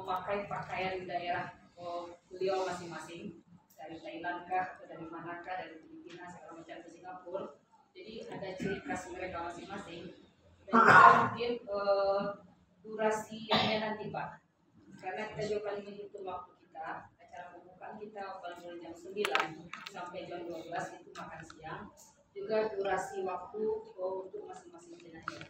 memakai pakaian daerah beliau masing-masing, dari Thailand kah, atau dari manakah, dari Filipina segala macam ke Singapura. Jadi ada ciri khas mereka masing-masing. Dan juga mungkin durasinya nanti Pak, karena kita juga paling menghitung waktu kita. Acara pembukaan kita paling mulai jam 9 sampai jam 12 itu makan siang. Juga durasi waktu untuk masing-masing jenayah.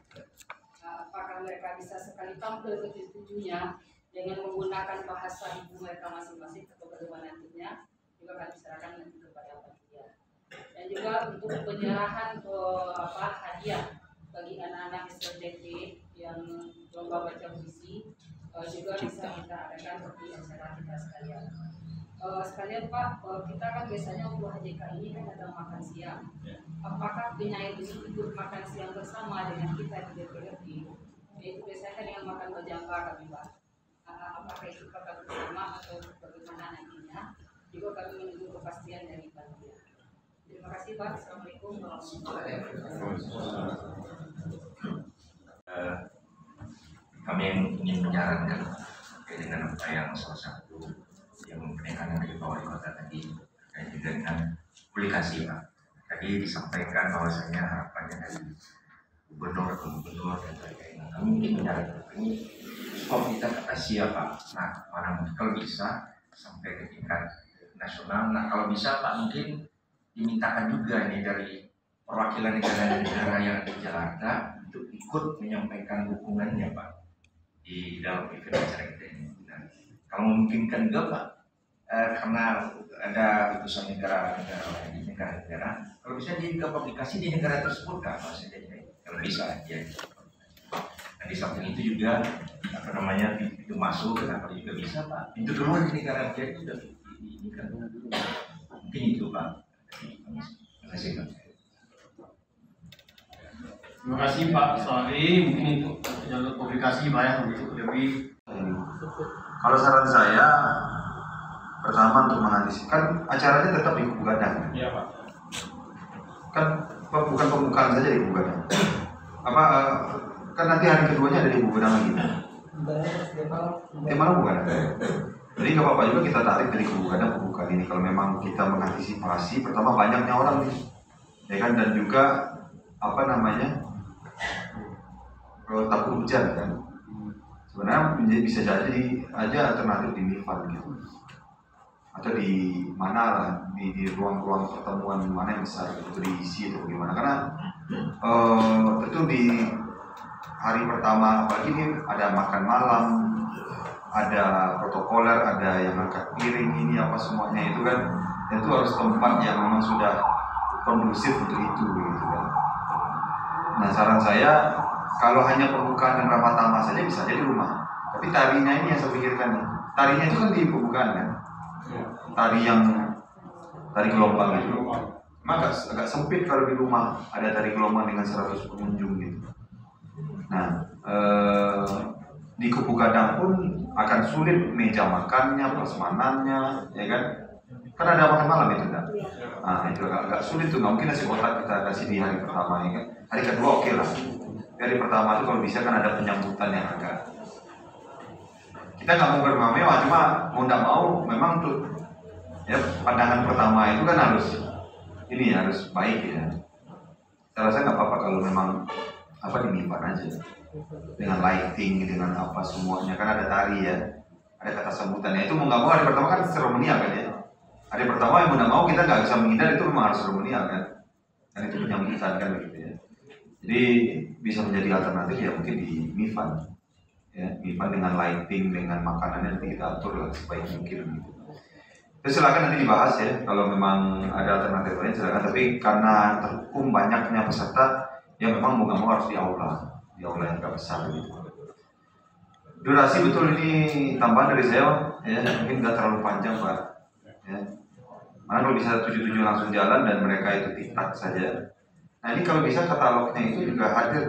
Apakah mereka bisa sekali tampil ke tujuhnya dengan menggunakan bahasa ibu mereka masing-masing atau bagaimana nantinya, juga kami serahkan nanti kepada panitia. Dan juga untuk penyerahan hadiah bagi anak-anak SLTP yang lomba baca puisi juga bisa kita adakan di acara kita sekalian. Sekalian Pak, kita kan biasanya untuk HJK ini kan ada makan siang. Apakah penyair ini ikut makan siang bersama dengan kita di DPRD? Itu biasanya kan dengan makan bajamba kami Pak. Apakah itu kakak bersama atau bagaimana nantinya? Juga kami menunggu kepastian dari panitia. Terima kasih Pak. Assalamualaikum warahmatullahi wabarakatuh. Kami ingin menyarankan dengan apa yang salah satu yang penekanan dari Pak Wali Kota tadi terkait juga dengan publikasi Pak. Tadi disampaikan bahwasanya harapannya dari gubernur ke gubernur dan sebagainya. Kami ingin menyarankan ini skop kita ke Asia Pak. Nah, mana kalau bisa sampai ke tingkat nasional. Nah, kalau bisa Pak mungkin dimintakan juga nih dari perwakilan negara-negara yang ada di Jakarta untuk ikut menyampaikan dukungannya Pak di dalam event acara kita ini. Nah, kalau memungkinkan juga Pak, karena ada utusan negara-negara, kalau bisa juga publikasi di negara tersebut Kak, kalau bisa ya. Nah, di samping itu juga pintu masuk, kenapa juga bisa Pak, pintu keluar di negara dia juga ini kan mungkin itu Pak. Terima kasih Pak. Terima kasih Pak Sari, mungkin untuk jalur publikasi Pak ya, untuk lebih. Kalau saran saya, pertama untuk mengantisipasi, acaranya tetap di Kubu Gadang. Iya Pak. Kan bukan pembukaan saja di Kubu Gadang. Kan nanti hari keduanya ada di Kubu Gadang lagi. Malam bukan? Jadi nggak apa-apa juga kita tarik dari Kubu Gadang pembukaan ini. Kalau memang kita mengantisipasi, pertama banyaknya orang nih, ya kan, dan juga takut hujan kan. Sebenarnya bisa jadi aja alternatif di Mifan gitu, atau di mana lah, di ruang-ruang pertemuan mana yang besar gitu, diisi atau bagaimana, karena tentu di hari pertama apalagi ini ada makan malam, ada protokoler, ada yang angkat piring, ini apa semuanya itu kan, itu harus tempat yang memang sudah kondusif untuk itu gitu kan. Nah, saran saya kalau hanya pembukaan dan ramah tamah saja bisa aja di rumah. Tapi tarinya ini yang saya pikirkan nih. Tarinya itu kan di pembukaan kan. Tari gelombang gitu. Maka agak sempit kalau di rumah ada tari gelombang dengan 100 pengunjung gitu. Nah, di Kubu Gadang pun akan sulit meja makannya, prasmanannya, ya kan? Kan ada makan malam itu kan. Nah, itu agak sulit tuh. Nggak mungkin nasi kotak kita kasih di hari pertama ya kan. Hari kedua oke lah. Hari pertama itu kalau bisa kan ada penyambutan yang agak, kita nggak mau bermewah, cuma mau nggak mau memang tuh ya, pandangan pertama itu kan harus baik ya. Saya rasa nggak apa-apa kalau memang di Mifan aja dengan lighting, dengan apa semuanya, kan ada tari ya, ada kata sambutannya. Itu mau nggak mau hari pertama kan seremonial kan ya. Hari pertama yang mau nggak mau kita nggak bisa menghindar, itu memang harus seremonial kan. Dan itu penyambutan kan begitu ya. Jadi bisa menjadi alternatif ya mungkin di Mifan. Ya, Mifan dengan lighting, dengan makanannya nanti kita atur lah sebaik mungkin gitu. Terus silakan nanti dibahas ya, kalau memang ada alternatif lain silakan. Tapi karena terhukum banyaknya peserta, ya memang mau nggak mau harus di aula yang agak besar gitu. Durasi betul ini tambahan dari saya, ya mungkin nggak terlalu panjang Pak. Ya. Mana kalau bisa 77 langsung jalan dan mereka itu tiktak saja. Nah ini kalau bisa katalognya itu juga hadir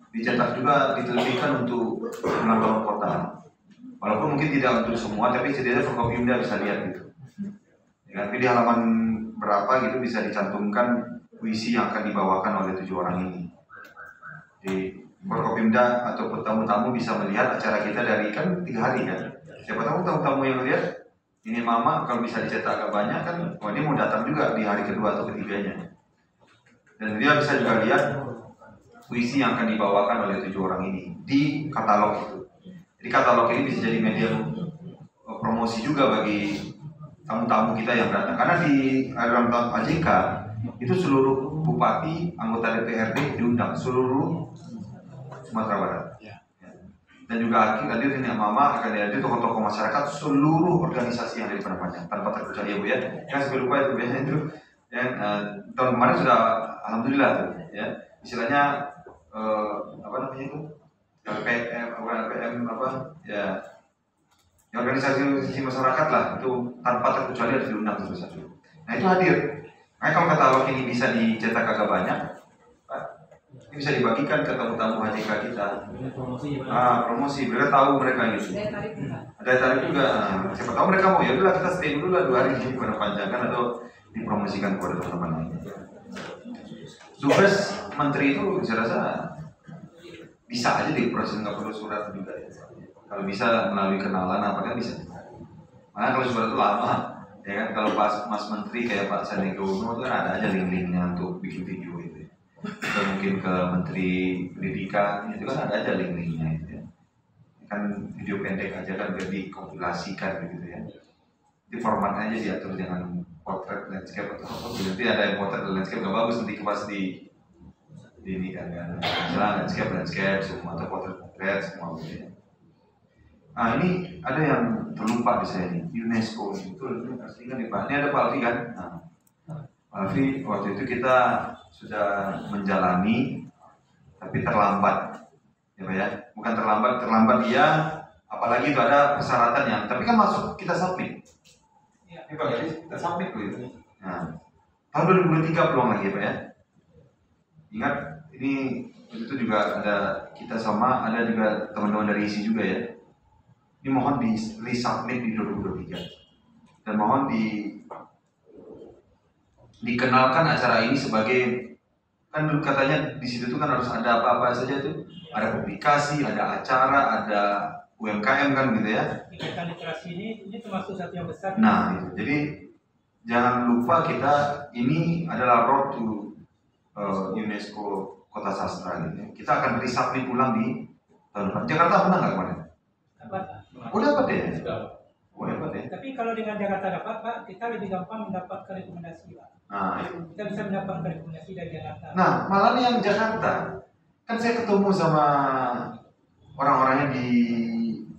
dicetak juga, ditelitikan untuk ulang kota. Walaupun mungkin tidak untuk semua, tapi setidaknya Forkopimda bisa lihat gitu. Ya, nanti di halaman berapa gitu bisa dicantumkan puisi yang akan dibawakan oleh 7 orang ini. Jadi Forkopimda atau tamu-tamu bisa melihat acara kita dari kan 3 hari kan. Siapa tahu tamu-tamu yang lihat ini mama kalau bisa dicetak agak banyak kan, oh dia mau datang juga di hari kedua atau ketiganya. Dan dia bisa juga lihat puisi yang akan dibawakan oleh 7 orang ini di katalog itu. Jadi katalog ini bisa jadi media promosi juga bagi tamu-tamu kita yang datang. Karena di dalam AJK itu seluruh bupati, anggota DPRD diundang, seluruh Sumatera Barat. Dan juga hadir ini mama akan hadir tokoh-tokoh masyarakat, seluruh organisasi yang ada di Padang Panjang tanpa terkecuali ya Bu ya. Yang sampai lupa itu biasanya itu yang tahun kemarin sudah alhamdulillah tuh ya. Istilahnya apa namanya itu? LPM apa ya. Ya, organisasi masyarakat lah itu tanpa terkecuali harus diundang satu-satu. Nah itu hadir. Nah kalau katalog ini bisa dicetak agak banyak, ini bisa dibagikan ke tamu-tamu HJK kita. Promosi, mereka tahu mereka itu. Ada tarik juga. Nah, siapa tahu mereka mau ya udahlah kita stay dulu lah 2 hari di Padang Panjang kan atau dipromosikan kepada teman-teman lain. Tugas menteri itu saya rasa bisa aja diproses, nggak perlu surat juga ya. Kalau bisa melalui kenalan apa kan bisa. Makanya kalau surat itu lama, ya kan kalau pas Mas Menteri kayak Pak Sandiaga Uno itu kan ada aja link-linknya untuk bikin video itu. Atau mungkin ke Menteri Pendidikan itu kan ada aja link-linknya itu ya. Kan video pendek aja kan biar dikompilasikan gitu ya. Di formatnya aja diatur dengan potret landscape atau apa. Nanti ada yang potret landscape nggak bagus nanti pas di ini kan misalnya landscape semua atau potret semua gitu ya. Nah ini ada yang terlupa di saya nih, UNESCO itu aslinya nih Pak. Ini ada Pak Alfi kan? Nah, Pak Alfi waktu itu kita sudah menjalani, tapi terlambat, ya Pak ya. Bukan terlambat dia. Apalagi itu ada persyaratannya. Tapi kan masuk kita submit. Ini Pak jadi kita submit loh itu. Nah, tahun 2023 peluang lagi ya Pak ya. Ingat ini itu juga ada kita sama ada juga teman-teman dari ISI juga ya. Ini mohon di resubmit di 2023 dan mohon dikenalkan acara ini sebagai kan dulu katanya di situ tuh kan harus ada apa-apa saja tuh, ada publikasi, ada acara, ada UMKM kan gitu ya. Ikatan literasi ini termasuk satu yang besar. Nah itu. Jadi jangan lupa kita ini adalah road to UNESCO Kota Sastra gitu ya. Kita akan resubmit ulang di tahun depan. Jakarta menang nggak kemarin? Oh dapat ya? Oh dapat ya? Tapi kalau dengan Jakarta dapat Pak, kita lebih gampang mendapatkan rekomendasi Pak. Nah, kita bisa mendapatkan rekomendasi dari Jakarta. Nah, malah nih yang Jakarta, kan saya ketemu sama orang-orangnya di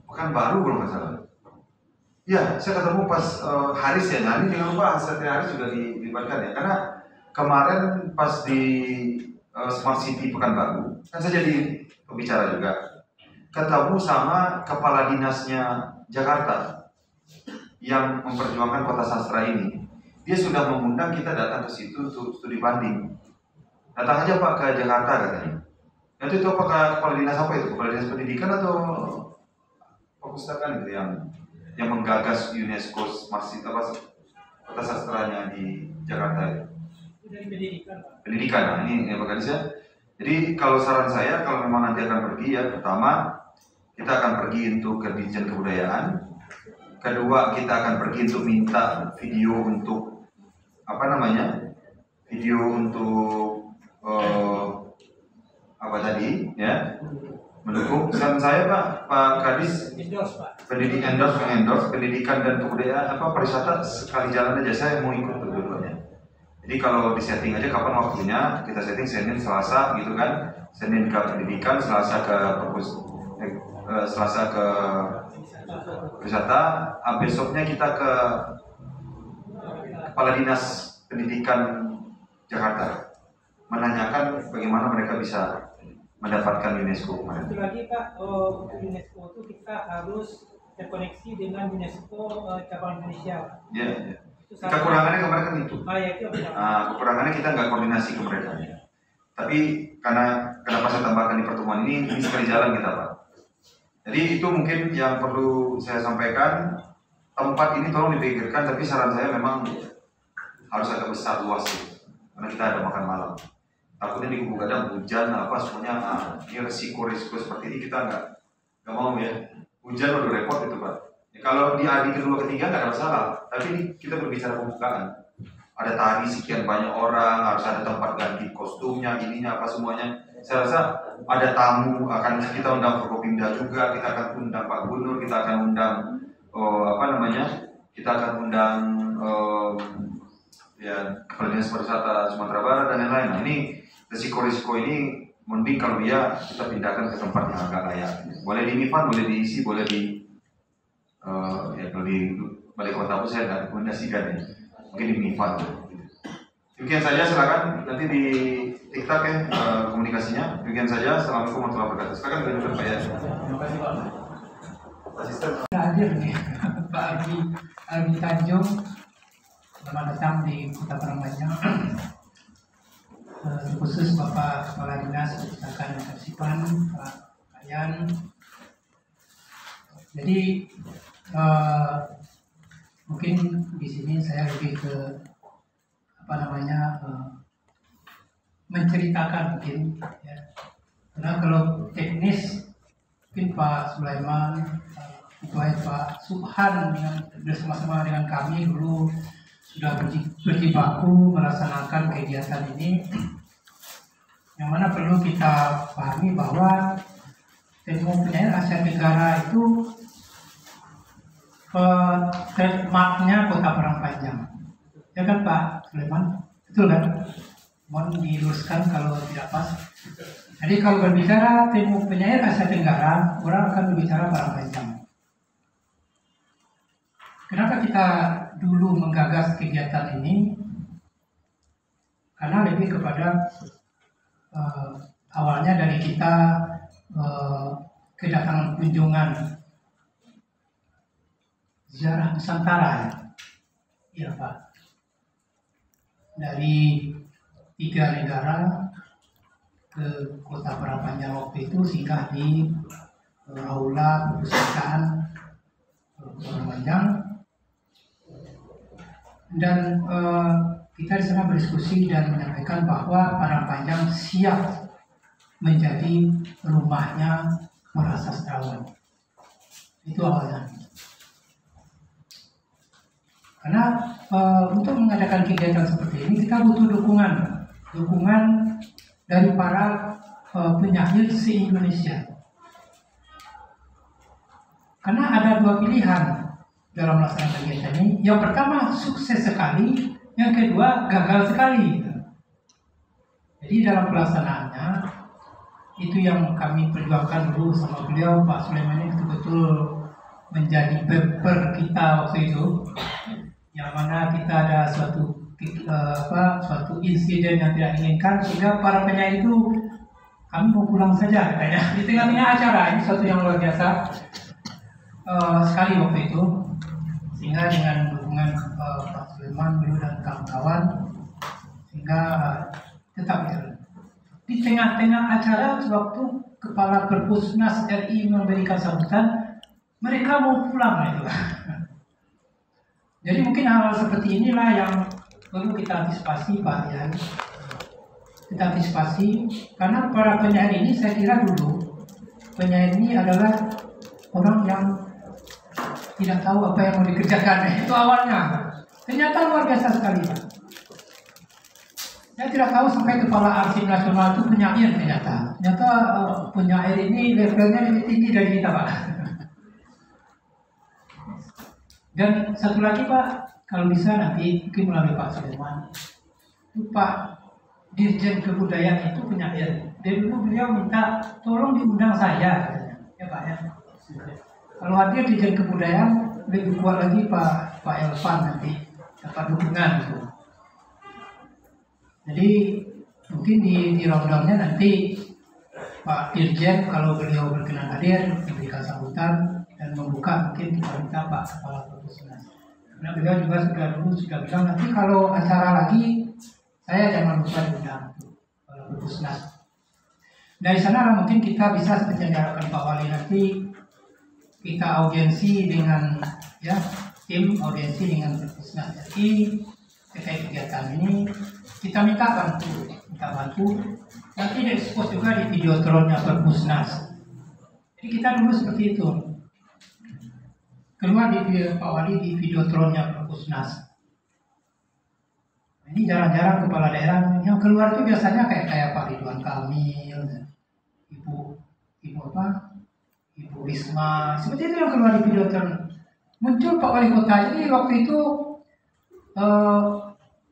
Pekanbaru kalau nggak salah. Ya, saya ketemu pas Haris ya. Nah ini jangan lupa Satria Haris juga dilibatkan ya, karena kemarin pas di Smart City Pekanbaru, kan saya jadi pembicara juga. Ketemu sama kepala dinasnya Jakarta yang memperjuangkan Kota Sastra ini. Dia sudah mengundang kita datang ke situ untuk studi banding. Datang aja Pak ke Jakarta katanya. Nanti itu apakah kepala dinas apa itu? Kepala dinas pendidikan atau perpustakaan itu yang menggagas UNESCO Smart City apa Kota Sastranya di Jakarta itu? Dari pendidikan Pak. Pendidikan, nah ini ya Pak Kadis ya. Jadi kalau saran saya kalau memang nanti akan pergi ya pertama kita akan pergi untuk ke Ditjen Kebudayaan. Kedua, kita akan pergi untuk minta video untuk apa namanya? Video untuk apa tadi ya? Mendukung saran saya Pak Kadis endorse pendidikan dan kebudayaan apa pariwisata sekali jalan aja saya mau ikut dua-duanya. Jadi kalau disetting aja kapan waktunya kita setting Senin Selasa gitu kan. Senin ke pendidikan, Selasa ke wisata, besoknya kita ke Kepala Dinas Pendidikan Jakarta menanyakan bagaimana mereka bisa mendapatkan UNESCO kemarin. Satu lagi Pak, UNESCO itu kita harus terkoneksi dengan UNESCO cabang Indonesia. Iya. Kekurangannya kemarin kan itu. Kekurangannya kita nggak koordinasi ke mereka. Tapi karena kenapa saya tambahkan di pertemuan ini sekali jalan kita Pak. Jadi itu mungkin yang perlu saya sampaikan. Tempat ini tolong dipikirkan, tapi saran saya memang harus agak besar luas sih, karena kita ada makan malam. takutnya di kubu kadang hujan apa semuanya. Ini resiko-resiko seperti ini kita nggak mau ya. Hujan udah repot itu Pak. Ya, kalau di ADI kedua ketiga nggak ada masalah, tapi ini kita berbicara pembukaan. Ada tari sekian banyak orang, harus ada tempat ganti kostumnya, ininya apa semuanya. Saya rasa ada tamu, akan kita undang Forkopimda juga, kita akan undang Pak Gubernur, kita akan undang kita akan undang ya Kepala Dinas Pariwisata Sumatera Barat dan lain-lain. Nah, ini risiko-risiko ini mending kalau ya kita pindahkan ke tempat yang agak layak. Boleh di MIFAN, boleh diisi, boleh di ya kalau di Balai Kota pun saya nggak rekomendasikan ya. Mungkin di MIFAN. Demikian saja, silakan nanti di TikTok ya komunikasinya. Demikian saja. Assalamualaikum warahmatullahi wabarakatuh. Silakan dilanjutkan Pak ya. Terima kasih Pak. Asisten. Hadir nih Pak Ardi Tanjung, selamat datang di Kota Parangpanjang. Khusus Bapak Kepala Dinas Perpustakaan dan Kearsipan Pak Kayan. Jadi mungkin di sini saya lebih ke menceritakan mungkin ya. Karena kalau teknis mungkin Pak Sulaiman, Pak Subhan bersama-sama dengan kami dulu sudah berjibaku melaksanakan kegiatan ini, yang mana perlu kita pahami bahwa Teknik Penyair Asia Tenggara itu trademarknya Kota Parangpanjang, ya kan Pak Sulaiman? Betul kan? Mohon diluruskan kalau tidak pas. Jadi kalau berbicara Teknik Penyair Asia Tenggara, orang akan berbicara Parangpanjang. Kenapa kita dulu menggagas kegiatan ini? Karena lebih kepada awalnya dari kita kedatangan kunjungan ziarah Nusantara ya Pak, dari 3 negara ke Kota Parangpanjang waktu itu, singgah di Aula Perpustakaan Parangpanjang, dan kita di sana berdiskusi dan menyampaikan bahwa Parangpanjang siap menjadi rumahnya para sastrawan. Itu awalnya. Karena untuk mengadakan kegiatan seperti ini kita butuh dukungan dari para penyair se-Indonesia. Karena ada 2 pilihan dalam melaksanakan kegiatan ini. Yang pertama sukses sekali, yang kedua gagal sekali. Jadi dalam pelaksanaannya itu yang kami perjuangkan dulu sama beliau, Pak Sulaiman ini betul-betul menjadi beber kita waktu itu, yang mana kita ada suatu insiden yang tidak inginkan sehingga para penyair itu kami mau pulang saja katanya di tengah-tengah acara. Ini suatu yang luar biasa sekali waktu itu, sehingga dengan dukungan Pak Sulaiman beliau dan kawan-kawan sehingga tetap jalan. Di tengah-tengah acara waktu Kepala Perpusnas RI memberikan sambutan, mereka mau pulang itu. Jadi mungkin hal seperti inilah yang perlu kita antisipasi Pak ya. Kita antisipasi karena para penyair ini, saya kira dulu penyair ini adalah orang yang tidak tahu apa yang mau dikerjakan. Itu awalnya. Ternyata luar biasa sekali Pak. Saya tidak tahu sampai Kepala Arsip Nasional itu penyair ternyata. Ternyata penyair ini levelnya lebih tinggi dari kita Pak. Dan satu lagi Pak, kalau bisa nanti mungkin melalui Pak Sulaiman, Pak Dirjen Kebudayaan itu penyair. Dari dulu beliau minta tolong diundang saya, katanya. Ya Pak ya. Kalau hadir Dirjen Kebudayaan lebih kuat lagi Pak Elvan nanti dapat dukungan gitu. Jadi mungkin di rundown-nya nanti Pak Dirjen kalau beliau berkenan hadir memberikan sambutan dan membuka, mungkin kita minta Pak Kepala Perpusnas. Karena beliau juga sudah bilang nanti kalau acara lagi saya jangan lupa diundang Kepala Perpusnas. Dari sana mungkin kita bisa seperti yang diharapkan Pak Wali, nanti kita audiensi dengan ya tim audiensi dengan Perpusnas RI terkait kegiatan ini. Kita minta bantu kita bantu. Nanti diekspos juga di videotronnya Perpusnas. Jadi kita dulu seperti itu. Keluar di Pak Wali di videotronnya Perpusnas. Ini jarang-jarang kepala daerah yang keluar itu biasanya kayak Pak Ridwan Kamil, Ibu Risma, seperti itu yang keluar di videotron. Muncul Pak Wali Kota. Jadi waktu itu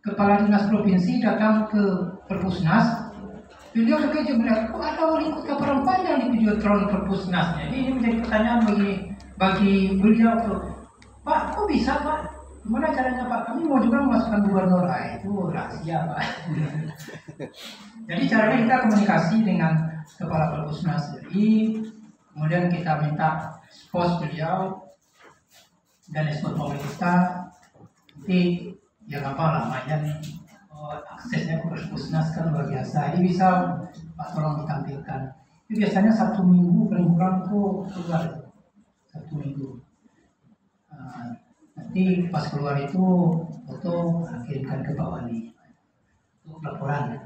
Kepala Dinas Provinsi datang ke Perpusnas. Beliau terkejut melihat kok ada wali kota perempuan yang di videotron Perpusnas. Jadi ini menjadi pertanyaan bagi beliau tuh, Pak, kok bisa Pak? Gimana caranya Pak? Kami mau juga memasukkan gubernur. Itu rahasia Pak. Jadi caranya kita komunikasi dengan Kepala Perpusnas. Jadi kemudian kita minta expose beliau dan expose pemerintah. Nanti ya gampang lah, main aksesnya ke Perpusnas kan luar biasa. Jadi bisa Pak tolong ditampilkan. Itu biasanya 1 minggu paling kurang tuh keluar. 1 minggu. Nanti pas keluar itu foto kirimkan ke Pak Wali untuk laporan.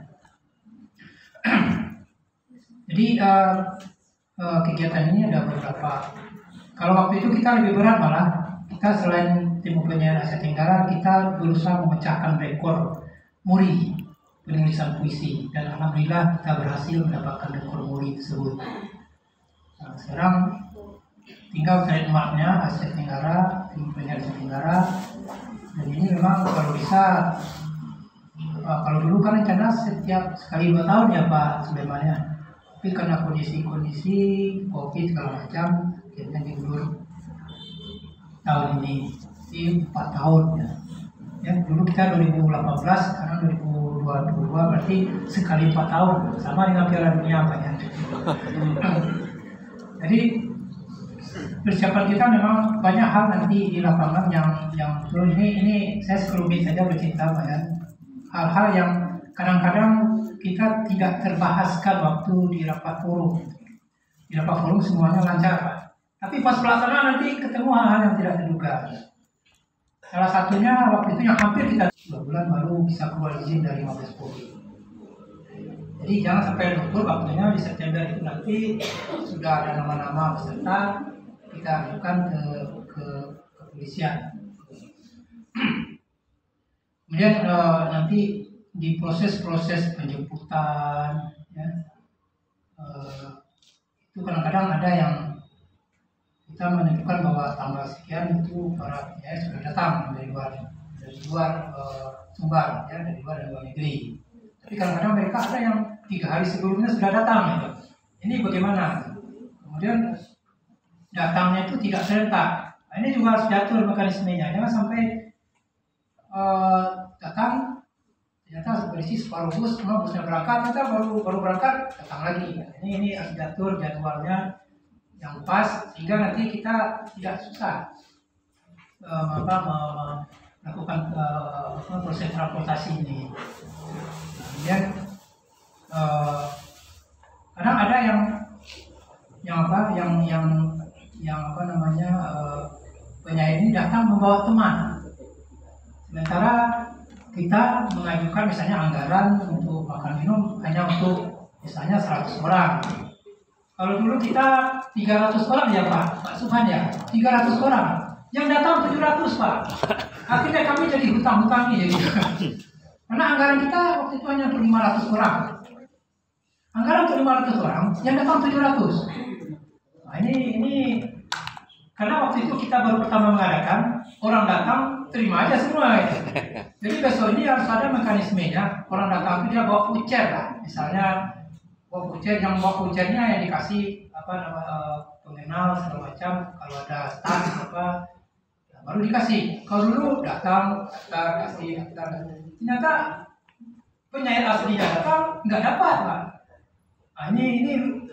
Jadi kegiatan ini ada beberapa. Kalau waktu itu kita lebih berat malah. Kita selain tim penyiaran Asia Tenggara, kita berusaha memecahkan rekor muri penulisan puisi dan alhamdulillah kita berhasil mendapatkan rekor muri tersebut. Nah, sekarang tinggal trademarknya Asia Tenggara, tim penyiaran Asia Tenggara, dan ini memang kalau bisa, kalau dulu kan rencana setiap sekali 2 tahun ya Pak Sulaimannya, tapi karena kondisi COVID segala macam, akhirnya diundur tahun ini di 4 tahun ya. Ya, dulu kita 2018, sekarang 2022 berarti sekali 4 tahun, sama dengan Piala Dunia Pak ya. Jadi persiapan kita memang banyak hal nanti di lapangan yang betul ini saya sekelumit saja bercerita Pak ya. Hal-hal yang kadang-kadang kita tidak terbahaskan waktu di rapat forum. Di rapat forum semuanya lancar Pak. Tapi pas pelaksanaan nanti ketemu hal-hal yang tidak terduga. Salah satunya waktu itu yang hampir kita 2 bulan baru bisa keluar izin dari Mabes Polri. Jadi jangan sampai lupa waktunya di September itu nanti sudah ada nama-nama peserta kita ajukan ke kepolisian. Kemudian nanti di proses penjemputan, ya, itu kadang-kadang ada yang kita menentukan bahwa tanggal sekian itu para PNS sudah datang dari luar Sumbar, ya, dari luar negeri. Tapi kadang-kadang mereka ada yang 3 hari sebelumnya sudah datang. Gitu. Ini bagaimana? Kemudian datangnya itu tidak serentak. Nah, ini juga harus diatur mekanismenya. Jangan sampai datang ternyata berisi separuh bus, cuma busnya berangkat, kita baru berangkat datang lagi. Ini harus diatur jadwalnya yang pas sehingga nanti kita tidak susah melakukan proses transportasi ini. Kemudian kadang ada penyair ini datang membawa teman. Sementara kita mengajukan misalnya anggaran untuk makan minum hanya untuk misalnya 100 orang. Kalau dulu kita 300 orang ya Pak Subhan ya, 300 orang. Yang datang 700 Pak. Akhirnya kami jadi hutang-hutangi jadi. Karena anggaran kita waktu itu hanya untuk 500 orang. Anggaran untuk 500 orang, yang datang 700. Nah, ini karena waktu itu kita baru pertama mengadakan, orang datang terima aja semua. Gitu. Jadi besok ini harus ada mekanismenya. Orang datang itu dia bawa voucher lah. Misalnya bawa voucher, yang bawa vouchernya yang dikasih pengenal segala macam. Kalau ada stand ya baru dikasih. Kalau dulu datang kasih. Ternyata penyair aslinya datang nggak dapat Pak. Nah,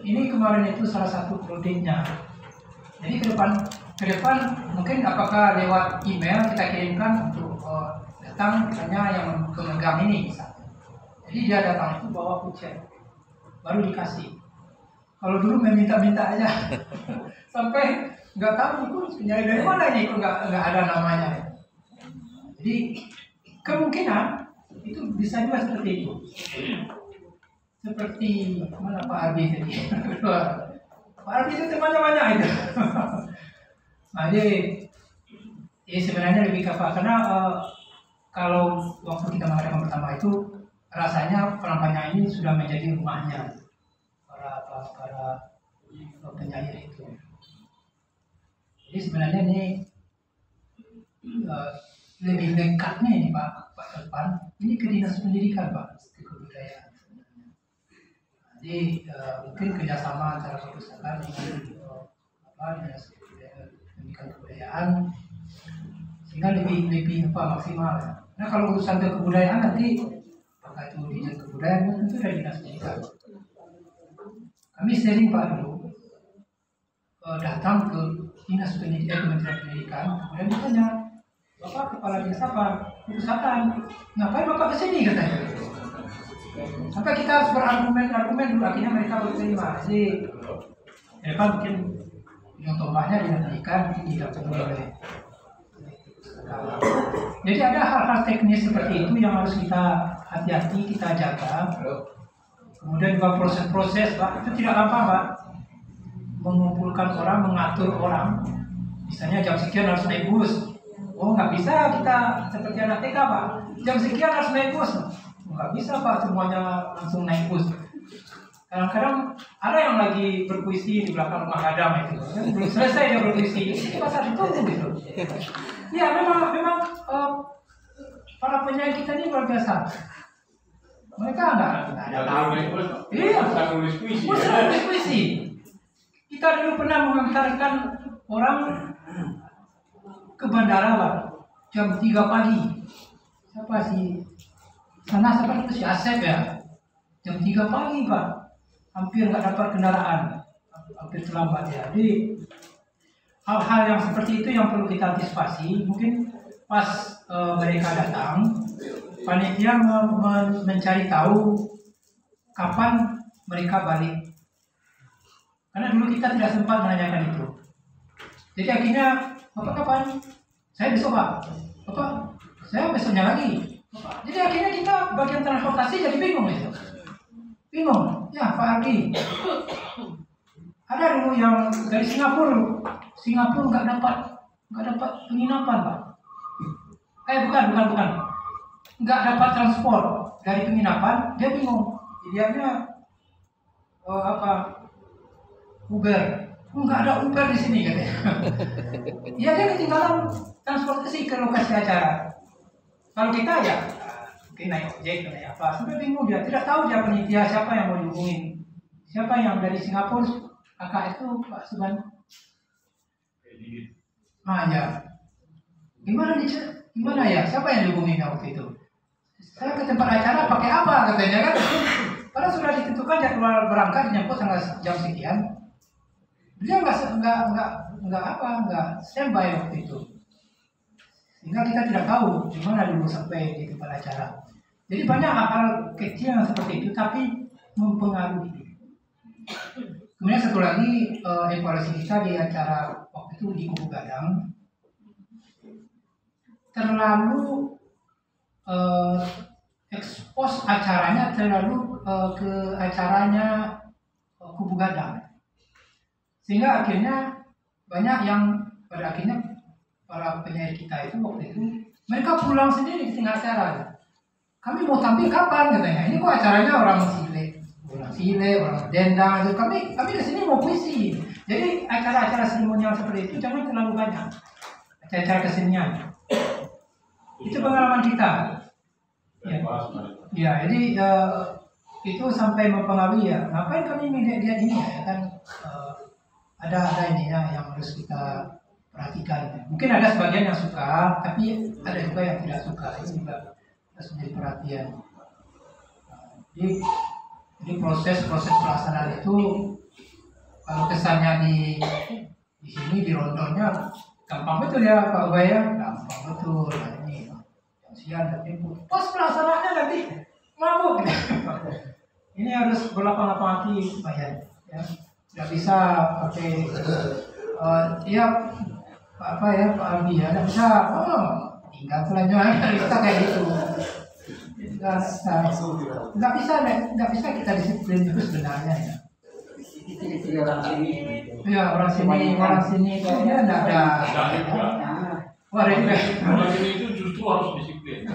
ini kemarin itu salah satu produknya. Jadi ke depan mungkin apakah lewat email kita kirimkan untuk datang misalnya yang pemegang ini misalnya. Jadi dia datang itu bawa voucher baru dikasih. Kalau dulu meminta-minta aja sampai nggak tahu itu nyari dari mana ini kok nggak ada namanya. Jadi kemungkinan itu bisa juga seperti itu. seperti mana Pak Ardi tadi. Pak Ardi itu temannya banyak itu. Nah, jadi sebenarnya lebih ke apa? Karena kalau waktu kita mengadakan pertama itu rasanya Pelampanya ini sudah menjadi rumahnya para penyair itu. Jadi sebenarnya ini lebih dekatnya ini Pak Irfan, ini ke Dinas Pendidikan Pak, ke kebudayaan sebenarnya. Jadi mungkin kerjasama antara perpustakaan dengan Dinas Pendidikan Kebudayaan sehingga lebih maksimal. Nah kalau urusan ke kebudayaan nanti apakah itu Dinas Kebudayaan tentu dari Dinas Pendidikan. Kami sering Pak dulu datang ke Dinas Pendidikan, Kementerian Pendidikan, kemudian ditanya, Bapak kepala dinas apa? Perpustakaan. Ngapain Bapak kesini katanya? Sampai kita harus berargumen dulu, akhirnya mereka berterima. Jadi, mereka mungkin contohnya Dinas Pendidikan mungkin tidak perlu oleh. Jadi ada hal-hal teknis seperti itu yang harus kita hati-hati, kita jaga. Kemudian juga proses-proses, Pak, itu tidak gampang, Pak. Mengumpulkan orang, mengatur orang. Misalnya jam sekian harus naik bus. Oh, nggak bisa kita seperti anak TK, Pak. Jam sekian harus naik bus. Nggak bisa, Pak, semuanya langsung naik bus. Kadang-kadang ada yang lagi berpuisi di belakang rumah Adam itu. Belum selesai dia berpuisi. Itu pasar ditunggu gitu. Ya, memang para penyanyi kita ini luar biasa. Mereka nggak tahu. Iya, bukan nulis puisi. Kita dulu pernah mengantarkan orang ke bandara Pak, jam 3 pagi. Siapa sih? Siapa itu si Asep ya? Jam 3 pagi Pak, hampir nggak dapat kendaraan, hampir terlambat ya. Jadi hal-hal yang seperti itu yang perlu kita antisipasi. Mungkin pas mereka datang, panitia mencari tahu kapan mereka balik. Karena dulu kita tidak sempat menanyakan itu. Jadi akhirnya, Bapak kapan? Saya besok Pak. Bapak, saya besoknya lagi. Bapak. Jadi akhirnya kita bagian transportasi jadi bingung itu. Bingung. Ya Pak Ardi. Ada dulu yang dari Singapura nggak dapat penginapan Pak. Bukan. Nggak dapat transport dari penginapan, dia bingung. Jadinya Uber. Nggak ada Uber di sini katanya. Ya dia ketinggalan transportasi ke lokasi acara. Kalau kita ya mungkin naik ojek naik apa, sampai bingung dia, tidak tahu dia panitia siapa yang mau dihubungin. Siapa yang dari Singapura, kakak itu Pak Suban. Ya. Gimana ya? Siapa yang dihubungin waktu itu? Saya ke tempat acara pakai apa katanya kan? Padahal sudah ditentukan jadwal berangkat nyangkut tanggal jam sekian. Dia nggak standby waktu itu, sehingga kita tidak tahu di mana dulu sampai di tempat acara. Jadi banyak hal kecil yang seperti itu tapi mempengaruhi. Kemudian satu lagi evaluasi kita di acara waktu itu di Kubu Gadang terlalu ekspos acaranya terlalu ke acaranya Kubu Gadang. Sehingga akhirnya banyak yang pada akhirnya para penyair kita itu waktu itu mereka pulang sendiri di tengah acara. Kami mau tampil kapan katanya? Ini kok acaranya orang Sile, orang Dendang itu. Kami kesini mau puisi. Jadi acara-acara seremonial seperti itu jangan terlalu banyak. Acara-acara kesenian. Itu pengalaman kita. Ya, jadi itu sampai mempengaruhi ya. Ngapain kami media ini ya kan? Ada ininya yang harus kita perhatikan. Mungkin ada sebagian yang suka, tapi ada juga yang tidak suka. Ini juga harus menjadi perhatian. Jadi proses pelaksanaan itu kalau kesannya di sini di Rondonya gampang betul ya Pak Ubaya, gampang betul. Nah, ini yang siang tapi pas pelaksanaannya nanti mabuk. Ini harus berlapang-lapang hati supaya ya. Tidak bisa pakai Pak Aldi ya, tidak bisa tinggal selanjutnya bisa kayak gitu. nggak bisa kita disiplin itu sebenarnya ya. Ya orang sini itu dia nggak ada. Wah juga. Orang ini itu justru harus disiplin.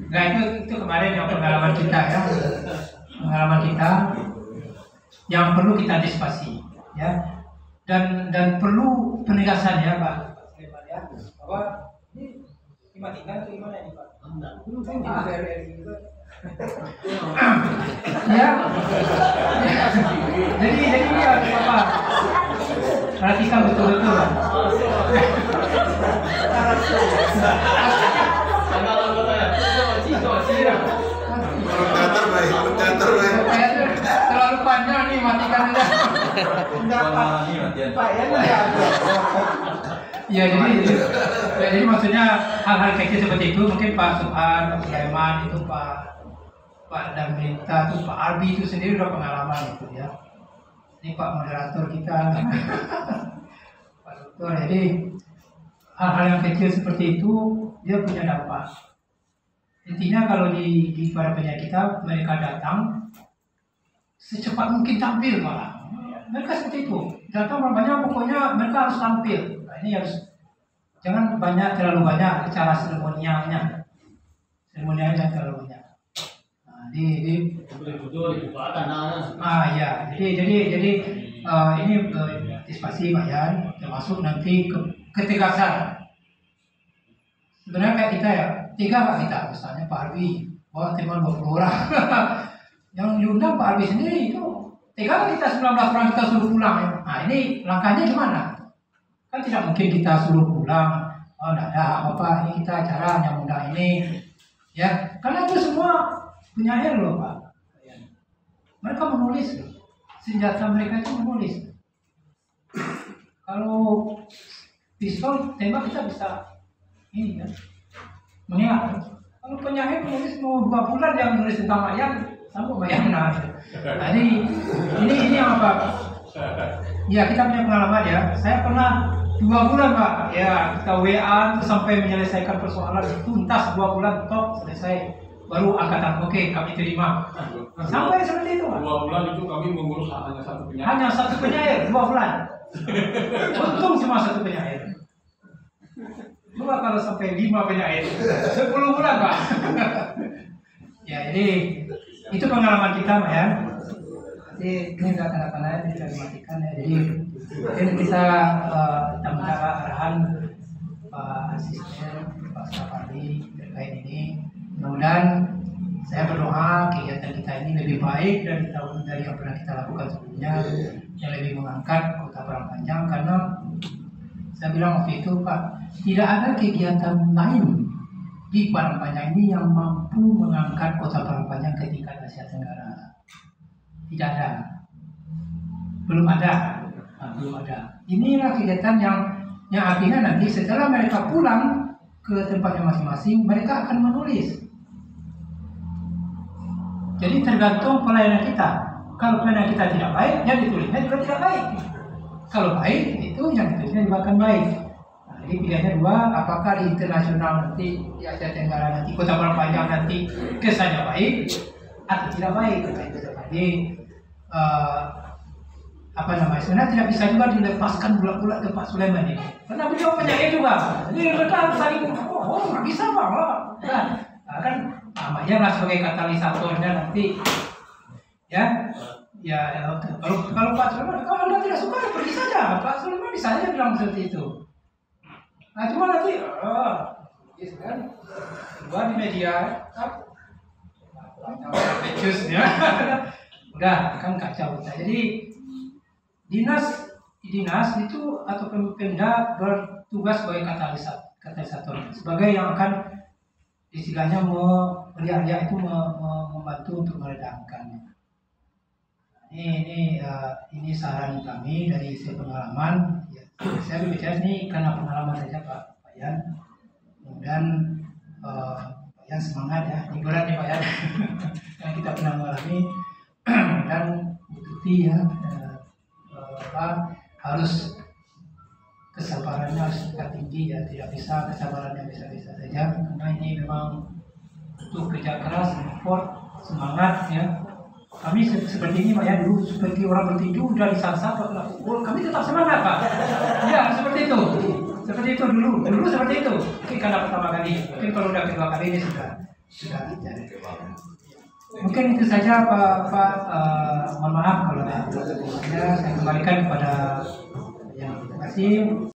Nah itu kemarin yang pengalaman kita ya, pengalaman kita yang perlu kita antisipasi ya, dan perlu penegasan ya Pak ya, bahwa ini dimatikan atau gimana ini Pak? Ya, jadi ya apa? Perhatikan betul-betul. Terlalu panjang nih matikan aja. Ya jadi maksudnya hal-hal kecil seperti itu mungkin Pak Subhan, Pak Sulaiman itu Pak Damrita itu Pak Arbi itu sendiri udah pengalaman itu ya. Ini Pak moderator kita, Pak Dokter. Jadi hal-hal yang kecil seperti itu dia punya dampak. Intinya kalau di para penyanyi kita mereka datang secepat mungkin tampil malah. Mereka seperti itu. Datang banyak pokoknya mereka harus tampil. Nah, ini harus jangan terlalu banyak cara seremonialnya. Seremonialnya jangan terlalu banyak. Nah, ya. Jadi ini antisipasi Pak Yan, termasuk nanti ketegasan. Sebenarnya kayak kita ya, 3 Pak kita, misalnya Pak Arbi, bawa teman 20 orang. Yang diundang Pak Arbi sendiri itu 3 kita 19 orang kita suruh pulang ya. Nah ini langkahnya gimana? Kan tidak mungkin kita suruh pulang, oh tidak ada apa-apa, ini kita acara yang undang ini. Ya, karena itu semua punya loh Pak. Mereka menulis, senjata mereka itu menulis. Kalau pistol tembak kita bisa ini kan, mengingat. Kalau penyair menulis mau 2 bulan yang menulis tentang wayang, sanggup bayangkan. Jadi ini yang apa? Ya kita punya pengalaman ya. Saya pernah 2 bulan Pak, ya kita WA sampai menyelesaikan persoalan tuntas 2 bulan top selesai. Baru angkatan oke kami terima. Sampai seperti itu Pak. 2 bulan itu kami mengurus hanya 1 penyair. Hanya 1 penyair 2 bulan. Untung cuma 1 penyair. Coba kalau sampai 5 penyair 10 bulan Pak. Ya jadi itu pengalaman kita Pak ya. Jadi ini nggak kena-kena bisa dimatikan ya. Jadi mungkin kita minta arahan Pak Asisten Pak Safari terkait ini. Mudah-mudahan saya berdoa kegiatan kita ini lebih baik dari yang pernah kita lakukan sebelumnya, yang lebih mengangkat Kota Parangpanjang, karena saya bilang waktu itu Pak, tidak ada kegiatan lain di Parangpanjang ini yang mampu mengangkat Kota Parangpanjang ke tingkat Asia Tenggara. Tidak ada, belum ada. Inilah kegiatan yang artinya nanti setelah mereka pulang ke tempatnya masing-masing, mereka akan menulis. Jadi tergantung pelayanan kita. Kalau pelayanan kita tidak baik, yang ditulisnya juga tidak baik. Kalau baik, itu yang ditulisnya juga akan baik. Nah, jadi pilihannya 2, apakah di internasional nanti, di Asia Tenggara nanti, Kota Parangpanjang nanti kesannya baik atau tidak baik. Jadi sebenarnya tidak bisa juga dilepaskan bulat-bulat ke Pak Sulaiman ini. Karena beliau penyair juga. Jadi mereka harus saling, nggak bisa Pak. Kan namanya lah sebagai katalisatornya nanti. Ya kalau Pak Sulaiman, kalau Anda tidak suka ya pergi saja. Pak Sulaiman bisa saja bilang seperti itu. Nah cuma nanti, gitu kan, gua di media, ya, udah kan kacau. Nah, jadi dinas itu atau Pemda bertugas sebagai katalisator, sebagai yang akan istilahnya melihat itu membantu untuk meredamkan. Ini saran kami dari isi pengalaman. Ya, saya berbicara ini karena pengalaman saja Pak Yan. Kemudian Pak Yan semangat ya, ini berat nih Pak Yan yang kita pernah mengalami dan bukti ya. Harus kesabarannya harus tinggi ya, tidak bisa kesabarannya bisa-bisa saja karena ini memang untuk kerja keras, effort, semangat ya. Kami seperti ini Pak ya, dulu seperti orang bertinju udah disasar Pak kena pukul, kami tetap semangat Pak. Ya seperti itu. Seperti itu dulu seperti itu. Mungkin karena pertama kali, mungkin kalau udah kedua kali ini sudah tidak. Mungkin itu saja Pak. Mohon maaf kalau ada. Saya kembalikan kepada yang terima kasih.